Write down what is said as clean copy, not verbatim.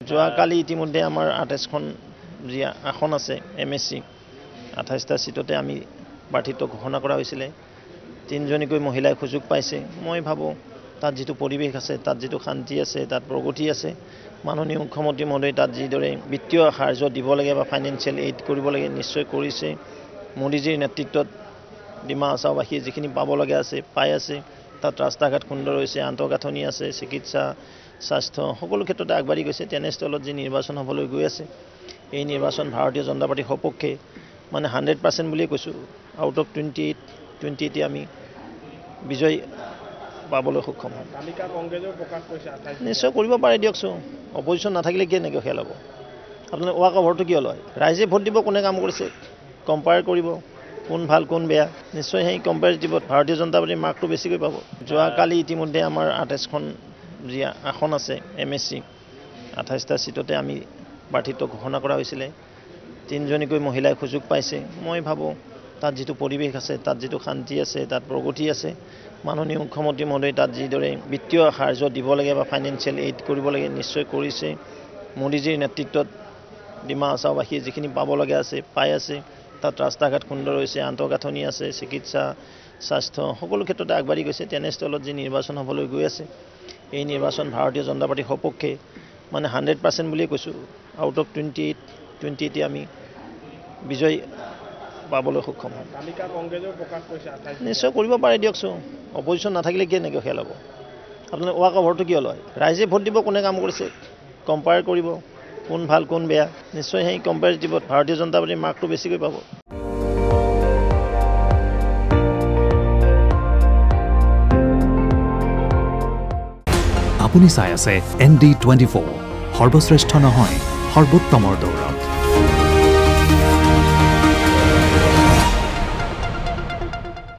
যোৱাকালি ইতিমধ্যে আমাৰ ২৮খন যি আসন আছে MSC ২৮টা সিটতে আমি প্ৰাৰ্থিত্ব ঘোষণা কৰা হৈছিলে। ৩জনীকৈ মহিলাই সুযোগ পাইছে। মই ভাবোঁ তাত যিটো পৰিৱেশ আছে, তাত যিটো শান্তি আছে, তাত প্ৰগতি আছে। মাননীয় মুখ্যমন্ত্ৰী মহোদয় তাত যিদৰে বিত্তীয় সাহায্য দিব লাগে বা ফাইনেন্সিয়েল এইড কৰিব লাগে নিশ্চয় কৰিছে। মোদীজীৰ নেতৃত্বত ডিমা হাছাওবাসী যিখিনি পাব লগা আছে পাই আছে। তাত ৰাস্তা ঘাট সুন্দৰ হৈছে, আন্তঃগাঁথনি আছে, চিকিৎসা, স্বাস্থ্য সকলো ক্ষেত্ৰতে আগবাঢ়ি গৈছে। তেনেস্থলত যি নিৰ্বাচন হ'বলৈ গৈ আছে, এই নিৰ্বাচন ভাৰতীয় জনতা পাৰ্টিৰ সপক্ষে মানে 100% বুলিয়ে কৈছোঁ। আউট অফ 28 আমি বিজয় পাবলৈ সক্ষম হ'ম। নিশ্চয় কৰিব পাৰে দিয়কচোন। অপজিশ্যন নাথাকিলে কি এনেকৈ খেল হ'ব? আপোনালোকে ৱাক অভাৰটো কিয় লয়? ৰাইজে ভোট দিব কোনে কাম কৰিছে, কম্পেয়াৰ কৰিব কোন ভাল কোন বেয়া। নিশ্চয় সেই কম্পেয়াৰিটিভত ভাৰতীয় জনতা পাৰ্টিৰ মাৰ্কটো বেছিকৈ পাব। যোৱাকালি ইতিমধ্যে আমাৰ ২৮খন যি আসন আছে MSC ২৮টা সিটতে আমি প্ৰাৰ্থিত্ব ঘোষণা কৰা হৈছিলে। ৩জনীকৈ মহিলাই সুযোগ পাইছে। মই ভাবোঁ তাত যিটো পৰিৱেশ আছে, তাত যিটো শান্তি আছে, তাত প্ৰগতি আছে। মাননীয় মুখ্যমন্ত্ৰী মহোদয় তাত যিদৰে বিত্তীয় সাহায্য দিব লাগে বা ফাইনেন্সিয়েল এইড কৰিব লাগে নিশ্চয় কৰিছে। মোদীজীৰ নেতৃত্বত ডিমা হাছাওবাসী যিখিনি পাব লগা আছে পাই আছে। তাত ৰাস্তা ঘাট সুন্দৰ হৈছে, আন্তঃগাঁথনি আছে, চিকিৎসা, স্বাস্থ্য সকলো ক্ষেত্ৰতে আগবাঢ়ি গৈছে। তেনেস্থলত যি নিৰ্বাচন হ'বলৈ গৈ আছে, এই নিৰ্বাচন ভাৰতীয় জনতা পাৰ্টিৰ সপক্ষে মানে 100% বুলিয়ে কৈছোঁ। আউট অফ 28 আমি বিজয় পাবলৈ সক্ষম হ'ম। নিশ্চয় কৰিব পাৰে দিয়কচোন। অপজিশ্যন নাথাকিলে কি এনেকৈ খেল হ'ব? আপোনালোকে ৱাক অভাৰটো কিয় লয়? ৰাইজে ভোট দিব কোনে কাম কৰিছে, কম্পেয়াৰ কৰিব কোন ভাল কোন বেয়া। নিশ্চয় সেই কম্পেয়াৰিটিভত ভাৰতীয় জনতা পাৰ্টিৰ মাৰ্কটো বেছিকৈ পাব। আপুনি চাই আছে ND24 সৰ্বশ্ৰেষ্ঠ নহয় সৰ্বোত্তমৰ দৌৰা।